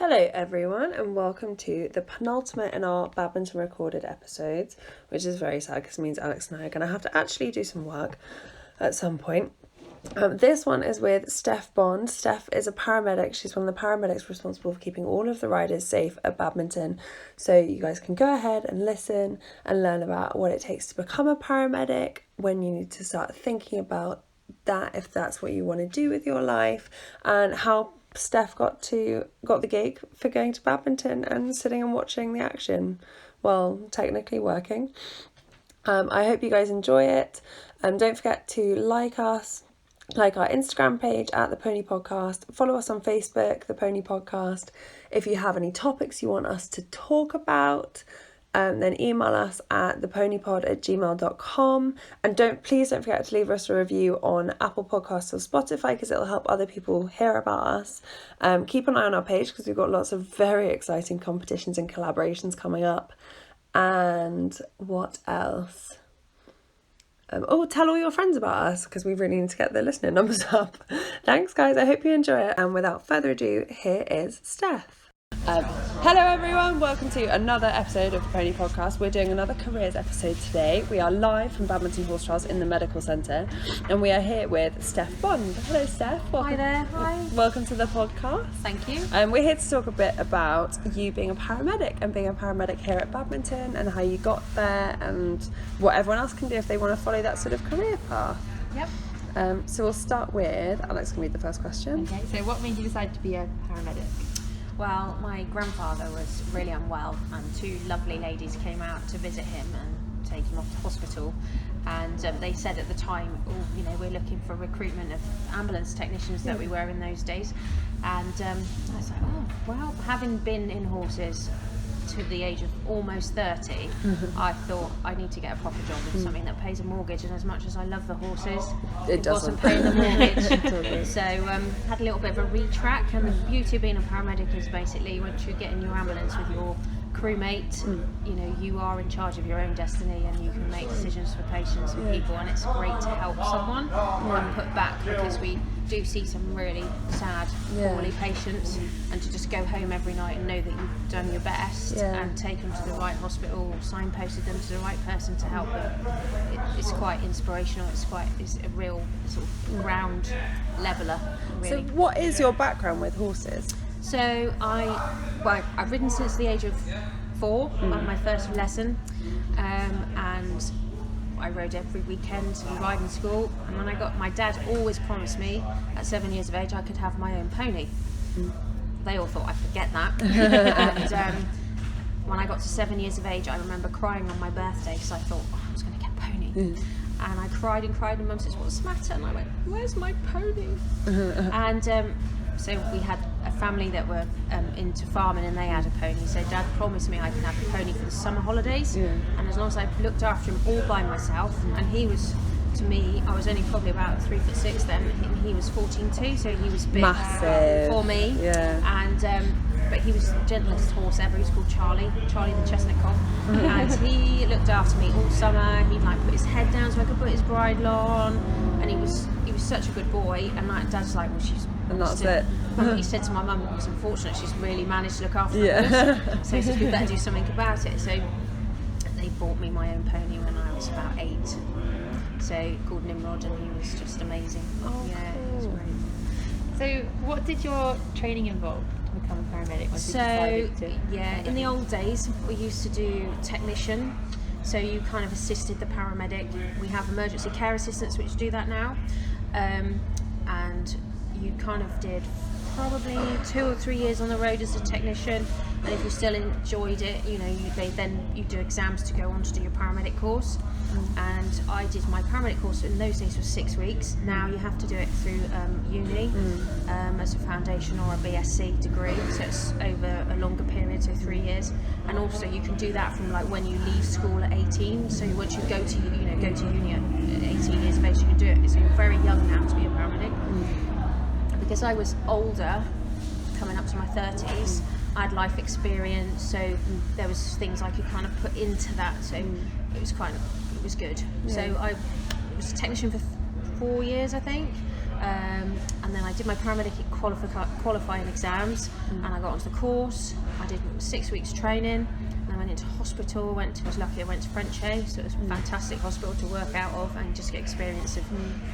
Hello everyone and welcome to the penultimate in our Badminton recorded episodes, which is very sad because it means Alex and I are going to have to actually do some work at some point. This one is with Steph Bond. Steph is a paramedic. She's one of the paramedics responsible for keeping all of the riders safe at Badminton. So you guys can go ahead and listen and learn about what it takes to become a paramedic, when you need to start thinking about that if that's what you want to do with your life, and how Steph got the gig for going to Badminton and sitting and watching the action while technically working. I hope you guys enjoy it. Don't forget to like our Instagram page at The Pony Podcast. Follow us on Facebook, The Pony Podcast. If you have any topics you want us to talk about, then email us at theponypod@gmail.com. And please don't forget to leave us a review on Apple Podcasts or Spotify, because it'll help other people hear about us. Keep an eye on our page because we've got lots of very exciting competitions and collaborations coming up. And what else? Tell all your friends about us, because we really need to get the listener numbers up. Thanks guys, I hope you enjoy it. And without further ado, here is Steph. Hello everyone, welcome to another episode of the Pony Podcast. We're doing another careers episode today. We are live from Badminton Horse Trials in the Medical Centre, and we are here with Steph Bond. Hello Steph. Welcome. Hi there. Hi. Welcome to the podcast. Thank you. We're here to talk a bit about you being a paramedic and being a paramedic here at Badminton, and how you got there and what everyone else can do if they want to follow that sort of career path. Yep. So we'll start with, Alex can read the first question. Okay, so what made you decide to be a paramedic? Well, my grandfather was really unwell, and two lovely ladies came out to visit him and take him off to hospital. And they said at the time, we're looking for recruitment of ambulance technicians that we were in those days. And I was like, oh, well, having been in horses to the age of almost 30, I thought I need to get a proper job with something that pays a mortgage, and as much as I love the horses, it wasn't paying the mortgage. So had a little bit of a retrack, and the beauty of being a paramedic is basically once you get in your ambulance with your crewmate, you are in charge of your own destiny, and you can make decisions for patients and people, and it's great to help someone and put back, because we do see some really sad, poorly patients, and to just go home every night and know that you've done your best and taken them to the right hospital, or signposted them to the right person to help them, it's quite inspirational. It's a real sort of ground leveler, really. So what is your background with horses? So I've ridden since the age of 4, my first lesson, and I rode every weekend in riding school. And when my dad always promised me at 7 years of age I could have my own pony. They all thought I'd forget that. And when I got to 7 years of age, I remember crying on my birthday because I thought I was going to get a pony. And I cried, and Mum says, "What's the matter?" And I went, "Where's my pony?" And so we had a family that were into farming, and they had a pony. So Dad promised me I could have the pony for the summer holidays, and as long as I looked after him all by myself. And he was, to me, I was only probably about 3'6" then, and he was 14'2", so he was big. Massive For me. And but he was the gentlest horse ever. He was called Charlie the chestnut cob, and he looked after me all summer. He'd put his head down so I could put his bridle on, and he was such a good boy. And Dad's like, well, she's. And that's it. He said to my mum, it was unfortunate, she's really managed to look after the horse. So he said, we better do something about it. So they bought me my own pony when I was about 8. So called Nimrod, and he was just amazing. Oh, yeah, cool. it was great. So what did your training involve to become a paramedic? In the old days we used to do technician. So you kind of assisted the paramedic. We have emergency care assistants which do that now. And you kind of did probably 2 or 3 years on the road as a technician, and if you still enjoyed it, you do exams to go on to do your paramedic course. And I did my paramedic course in those days for 6 weeks. Now you have to do it through uni as a foundation or a BSc degree, so it's over a longer period, so 3 years. And also you can do that from when you leave school at 18. So once you go to uni at 18 years of age, you can do it. So you're very young now to be a paramedic. Because I was older, coming up to my 30s, I had life experience, so there was things I could kind of put into that. So it was good. So I was a technician for 4 years, I think, And then I did my paramedic qualifying exams, and I got onto the course. I did 6 weeks training, and I went into hospital. I was lucky I went to Frenchay, so it was a fantastic hospital to work out of and just get experience of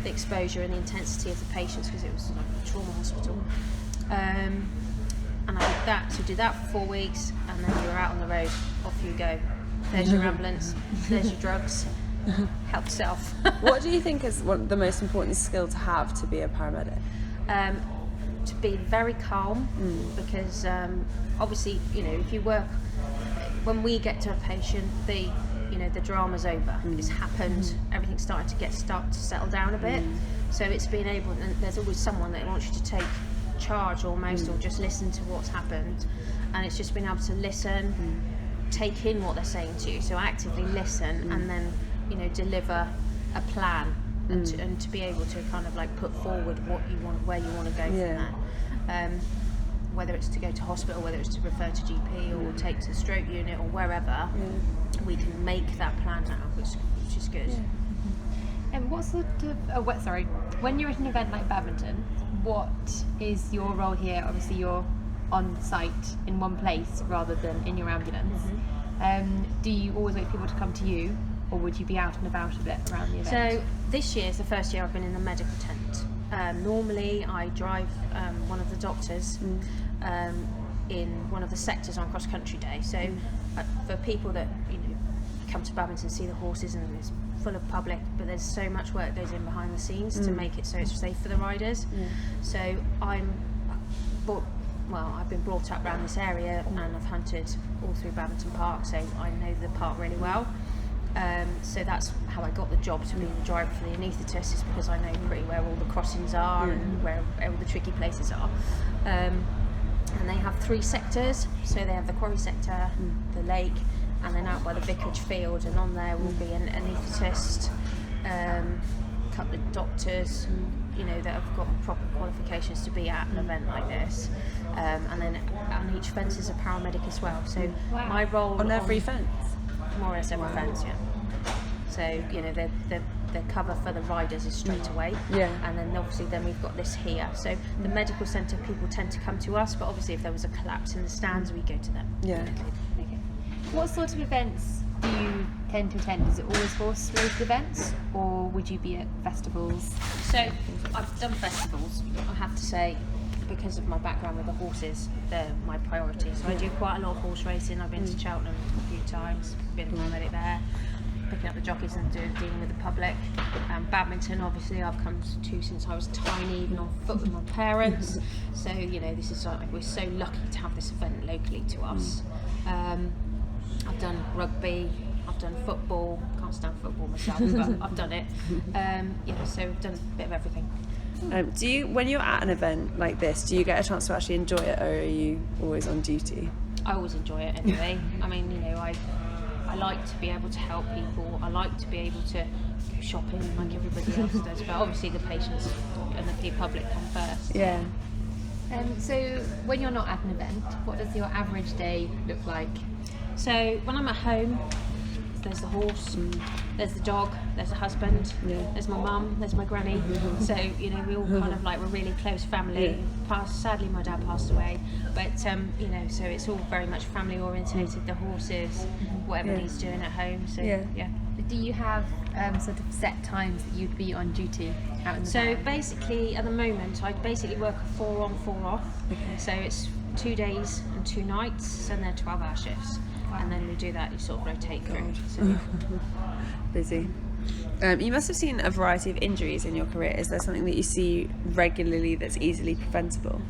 the exposure and the intensity of the patients, because it was like a trauma hospital. And I did that, so did that for 4 weeks, and then you're out on the road, off you go. There's your ambulance, there's your drugs, help yourself. What do you think is the most important skill to have to be a paramedic? To be very calm, because obviously, if you work, when we get to a patient, the drama's over. It's happened, everything's starting to start to settle down a bit. So it's being able, and there's always someone that wants you to take charge almost, or just listen to what's happened, and it's just being able to listen, take in what they're saying to you, so actively listen, and then deliver a plan, and to be able to kind of like put forward what you want, where you want to go from there, whether it's to go to hospital, whether it's to refer to GP or take to the stroke unit or wherever, we can make that plan now, which is good. And what sort of when you're at an event like Badminton, what is your role here? Obviously you're on site in one place rather than in your ambulance. Do you always wait for people to come to you, or would you be out and about a bit around the event? So this year is the first year I've been in the medical tent. Normally I drive one of the doctors in one of the sectors on cross country day. So for people that come to Badminton, see the horses, and it's full of public, but there's so much work goes in behind the scenes to make it so it's safe for the riders. So I've been brought up around this area, and I've hunted all through Badminton Park, so I know the park really well. So that's how I got the job to be the driver for the anaesthetist, is because I know pretty where all the crossings are and where all the tricky places are. And they have 3 sectors, so they have the quarry sector, the lake, and then out by the vicarage field, and on there will be an anaesthetist, a couple of doctors, that have got proper qualifications to be at an event like this, and then on each fence is a paramedic as well. So my role on every fence, more or less every fence, So the cover for the riders is straight away, and then obviously we've got this here. So the medical centre, people tend to come to us, but obviously if there was a collapse in the stands, we go to them. What sort of events do you tend to attend? Is it always horse-related events, or would you be at festivals? So I've done festivals, I have to say, because of my background with the horses, they're my priority. So I do quite a lot of horse racing. I've been to Cheltenham a few times, been a paramedic there, picking up the jockeys and dealing with the public. Badminton, obviously, I've come to since I was tiny, even on foot with my parents. So this is like, we're so lucky to have this event locally to us. I've done rugby, I've done football. Can't stand football myself, but I've done it. So I've done a bit of everything. Do you, when you're at an event like this, do you get a chance to actually enjoy it, or are you always on duty? I always enjoy it anyway. I mean, I like to be able to help people. I like to be able to go shopping like everybody else does, but obviously the patients and the public come first. So when you're not at an event, what does your average day look like? So when I'm at home, there's the horse, there's the dog, there's the husband, there's my mum, there's my granny. So we all kind of we're really close family. Sadly my dad passed away, but so it's all very much family orientated. The horses, whatever he's doing at home. So Do you have sort of set times that you'd be on duty out in the van? Basically at the moment I basically work a 4 on 4 off. So it's 2 days and 2 nights, and they're 12-hour shifts. And then we do that, you sort of rotate through. So. Busy. You must have seen a variety of injuries in your career. Is there something that you see regularly that's easily preventable?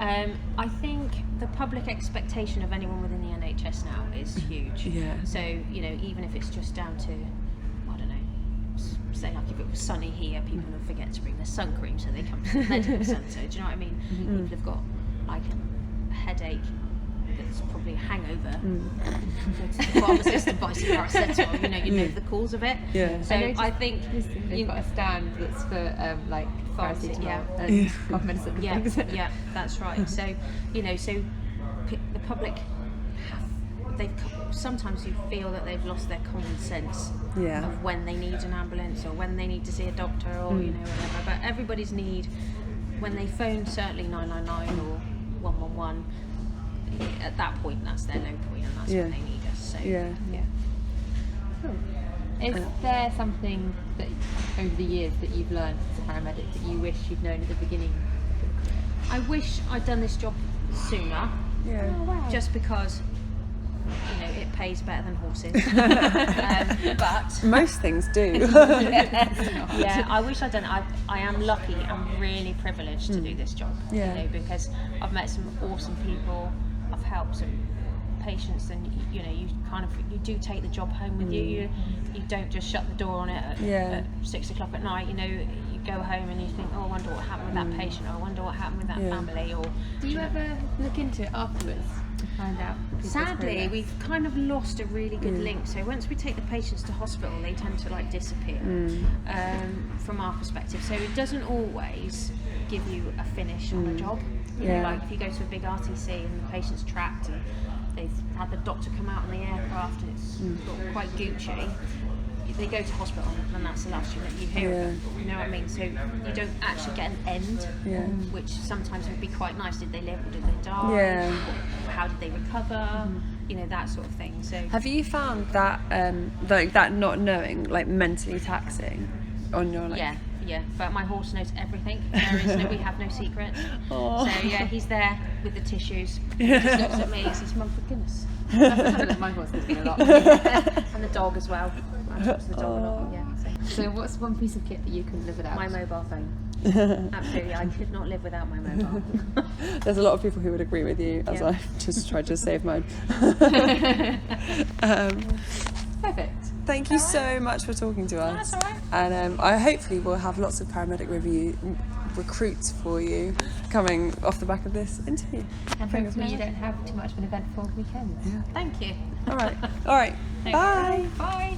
I think the public expectation of anyone within the NHS now is huge. So, even if it's just down to, I don't know, say like if it was sunny here, people would forget to bring their sun cream, so they come to the medical centre. Do you know what I mean? People have got like a headache, that's probably a hangover. Go to the pharmacist and buy some paracetamol. You know the cause of it. So I think you've got a stand that's for like paracetamol and cough medicine. That's right. So the public have sometimes you feel that they've lost their common sense Yeah. of when they need an ambulance or when they need to see a doctor or whatever. But everybody's need, when they phone certainly 999 or 111, at that point that's their low point and that's when they need us. So Yeah. Cool. Is there something that over the years that you've learned as a paramedic that you wish you'd known at the beginning of your career? I wish I'd done this job sooner, Yeah. Oh, wow. just because it pays better than horses. But Most things do. yeah, I wish I'd done it. I am lucky. I'm really privileged to do this job. Yeah. Because I've met some awesome people. I've helped some patients, and you do take the job home with you. You don't just shut the door on it at 6 o'clock at night. You go home and you think, oh, I wonder what happened with that patient, or I wonder what happened with that family. Or Do you ever look into it afterwards to find out? sadly, progress? we've kind of lost a really good link. So once we take the patients to hospital, they tend to disappear from our perspective. So it doesn't always give you a finish on a job. Like if you go to a big RTC and the patient's trapped and they've had the doctor come out on the aircraft and it's got quite Gucci, they go to hospital and that's the last thing that you hear of them. You know what I mean? So you don't actually get an end, which sometimes would be quite nice. Did they live or did they die? Yeah. How did they recover? That sort of thing. So Have you found that that not knowing mentally taxing on your yeah, but my horse knows everything. We have no secrets. Oh. So yeah, he's there with the tissues. He just looks at me and says, "Mum, for goodness." That's something that my horse gives me a lot. And the dog as well. I talk to the dog a lot. Yeah. So what's one piece of kit that you couldn't live without? My mobile phone. Absolutely, I could not live without my mobile. There's a lot of people who would agree with you, as I just tried to save mine. Perfect. Thank you so much for talking to us. That's all right. And I hopefully will have lots of paramedic recruits for you coming off the back of this interview. And hopefully you don't have too much of an eventful weekend. Yeah. Thank you. All right. Bye. Bye.